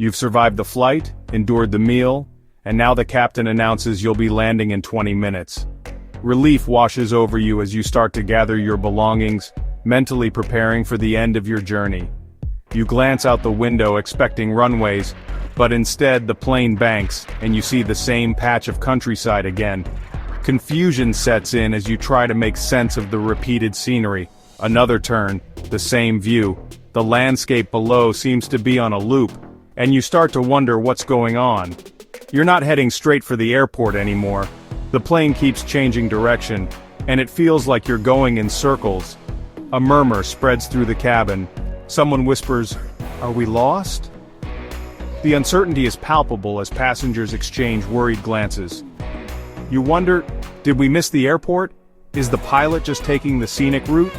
You've survived the flight, endured the meal, and now the captain announces you'll be landing in 20 minutes. Relief washes over you as you start to gather your belongings, mentally preparing for the end of your journey. You glance out the window expecting runways, but instead the plane banks, and you see the same patch of countryside again. Confusion sets in as you try to make sense of the repeated scenery. Another turn, the same view. The landscape below seems to be on a loop, and you start to wonder what's going on. You're not heading straight for the airport anymore. The plane keeps changing direction, and it feels like you're going in circles. A murmur spreads through the cabin. Someone whispers, "Are we lost?" The uncertainty is palpable as passengers exchange worried glances. You wonder, did we miss the airport? Is the pilot just taking the scenic route?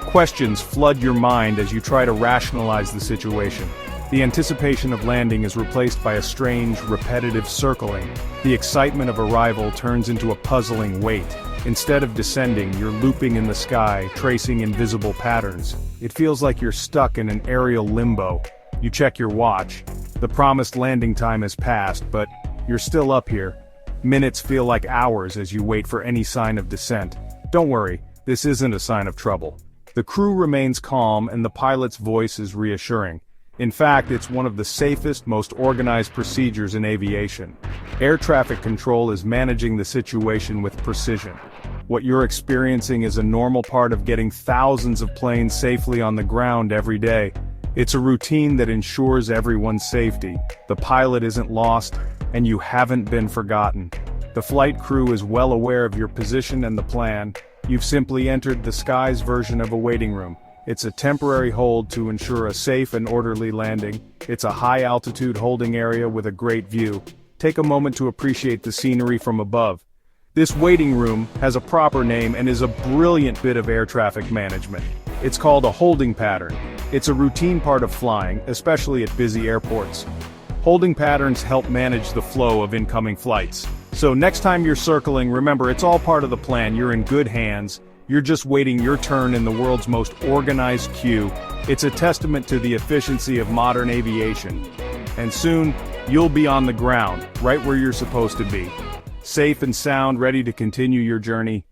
Questions flood your mind as you try to rationalize the situation. The anticipation of landing is replaced by a strange, repetitive circling. The excitement of arrival turns into a puzzling wait. Instead of descending, you're looping in the sky, tracing invisible patterns. It feels like you're stuck in an aerial limbo. You check your watch. The promised landing time has passed, but you're still up here. Minutes feel like hours as you wait for any sign of descent. Don't worry, this isn't a sign of trouble. The crew remains calm and the pilot's voice is reassuring. In fact, it's one of the safest, most organized procedures in aviation. Air traffic control is managing the situation with precision. What you're experiencing is a normal part of getting thousands of planes safely on the ground every day. It's a routine that ensures everyone's safety. The pilot isn't lost, and you haven't been forgotten. The flight crew is well aware of your position and the plan. You've simply entered the sky's version of a waiting room. It's a temporary hold to ensure a safe and orderly landing. It's a high-altitude holding area with a great view. Take a moment to appreciate the scenery from above. This waiting room has a proper name and is a brilliant bit of air traffic management. It's called a holding pattern. It's a routine part of flying, especially at busy airports. Holding patterns help manage the flow of incoming flights. So next time you're circling, remember it's all part of the plan. You're in good hands. You're just waiting your turn in the world's most organized queue. It's a testament to the efficiency of modern aviation. And soon, you'll be on the ground, right where you're supposed to be. Safe and sound, ready to continue your journey.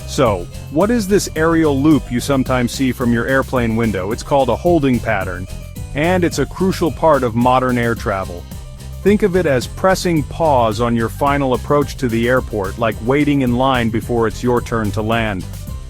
So, what is this aerial loop you sometimes see from your airplane window? It's called a holding pattern, and it's a crucial part of modern air travel. Think of it as pressing pause on your final approach to the airport, like waiting in line before it's your turn to land.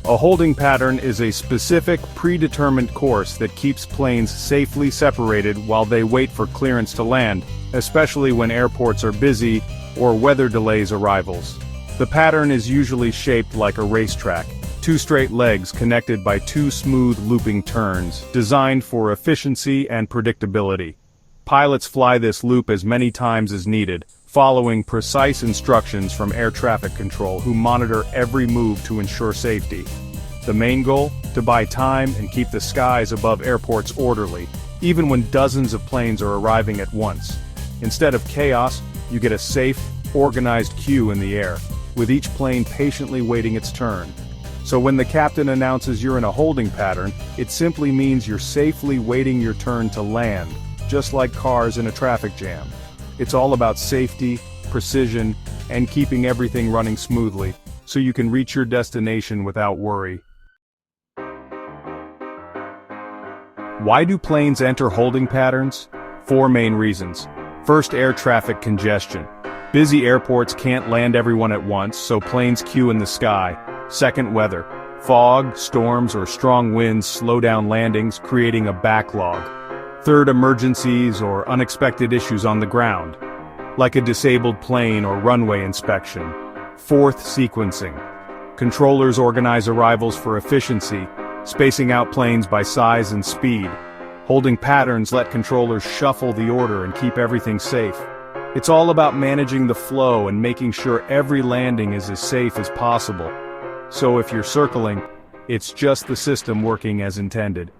A holding pattern is a specific, predetermined course that keeps planes safely separated while they wait for clearance to land, especially when airports are busy or weather delays arrivals. The pattern is usually shaped like a racetrack, two straight legs connected by two smooth looping turns, designed for efficiency and predictability. Pilots fly this loop as many times as needed, following precise instructions from air traffic control who monitor every move to ensure safety. The main goal? To buy time and keep the skies above airports orderly, even when dozens of planes are arriving at once. Instead of chaos, you get a safe, organized queue in the air, with each plane patiently waiting its turn. So when the captain announces you're in a holding pattern, it simply means you're safely waiting your turn to land, just like cars in a traffic jam. It's all about safety, precision, and keeping everything running smoothly, so you can reach your destination without worry. Why do planes enter holding patterns? 4 main reasons. First, air traffic congestion. Busy airports can't land everyone at once, so planes queue in the sky. Second, weather. Fog, storms, or strong winds slow down landings, creating a backlog. Third, emergencies or unexpected issues on the ground, like a disabled plane or runway inspection. Fourth, sequencing. Controllers organize arrivals for efficiency, spacing out planes by size and speed. Holding patterns let controllers shuffle the order and keep everything safe. It's all about managing the flow and making sure every landing is as safe as possible. So if you're circling, it's just the system working as intended.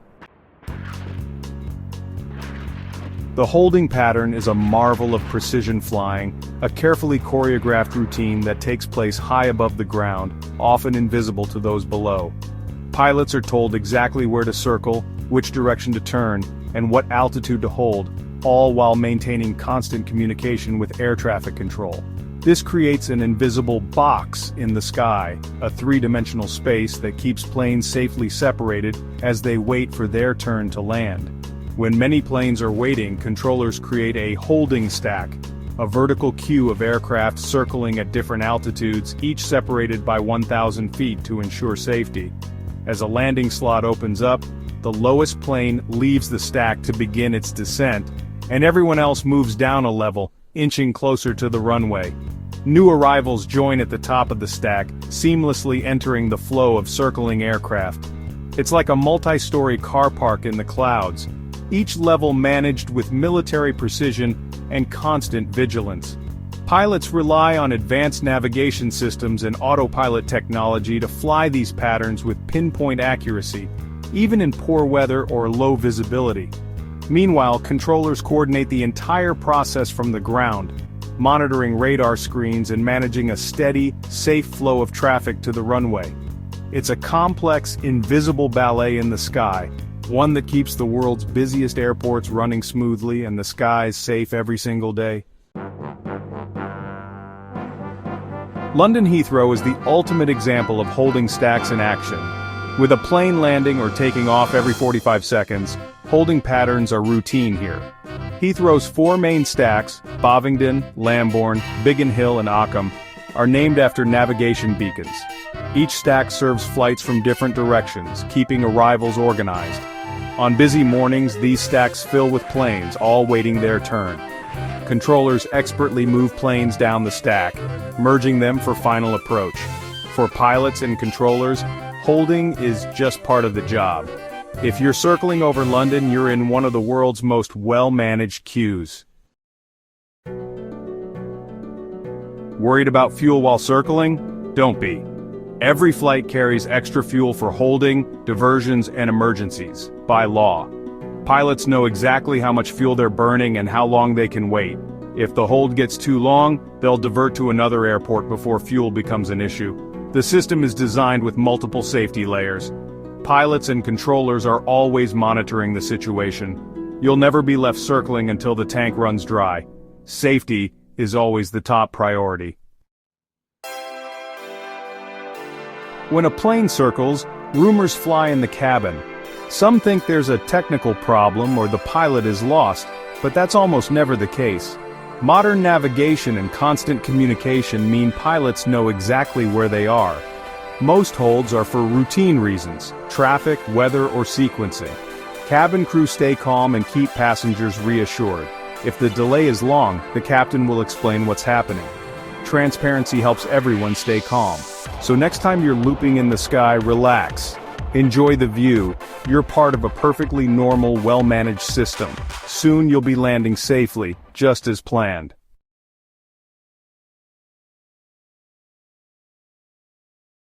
The holding pattern is a marvel of precision flying, a carefully choreographed routine that takes place high above the ground, often invisible to those below. Pilots are told exactly where to circle, which direction to turn, and what altitude to hold, all while maintaining constant communication with air traffic control. This creates an invisible box in the sky, a three-dimensional space that keeps planes safely separated as they wait for their turn to land. When many planes are waiting, controllers create a holding stack, a vertical queue of aircraft circling at different altitudes, each separated by 1,000 feet to ensure safety. As a landing slot opens up, the lowest plane leaves the stack to begin its descent, and everyone else moves down a level, inching closer to the runway. New arrivals join at the top of the stack, seamlessly entering the flow of circling aircraft. It's like a multi-story car park in the clouds, each level managed with military precision and constant vigilance. Pilots rely on advanced navigation systems and autopilot technology to fly these patterns with pinpoint accuracy, even in poor weather or low visibility. Meanwhile, controllers coordinate the entire process from the ground, monitoring radar screens and managing a steady, safe flow of traffic to the runway. It's a complex, invisible ballet in the sky, one that keeps the world's busiest airports running smoothly and the skies safe every single day. London Heathrow is the ultimate example of holding stacks in action. With a plane landing or taking off every 45 seconds, holding patterns are routine here. Heathrow's four main stacks, Bovingdon, Lambourne, Biggin Hill and Ockham, are named after navigation beacons. Each stack serves flights from different directions, keeping arrivals organized. On busy mornings, these stacks fill with planes, all waiting their turn. Controllers expertly move planes down the stack, merging them for final approach. For pilots and controllers, holding is just part of the job. If you're circling over London, you're in one of the world's most well-managed queues. Worried about fuel while circling? Don't be. Every flight carries extra fuel for holding, diversions, and emergencies, by law. Pilots know exactly how much fuel they're burning and how long they can wait. If the hold gets too long, they'll divert to another airport before fuel becomes an issue. The system is designed with multiple safety layers. Pilots and controllers are always monitoring the situation. You'll never be left circling until the tank runs dry. Safety is always the top priority. When a plane circles, rumors fly in the cabin. Some think there's a technical problem or the pilot is lost, but that's almost never the case. Modern navigation and constant communication mean pilots know exactly where they are. Most holds are for routine reasons, traffic, weather, or sequencing. Cabin crew stay calm and keep passengers reassured. If the delay is long, the captain will explain what's happening. Transparency helps everyone stay calm. So next time you're looping in the sky, relax. Enjoy the view. You're part of a perfectly normal, well-managed system. Soon you'll be landing safely, just as planned.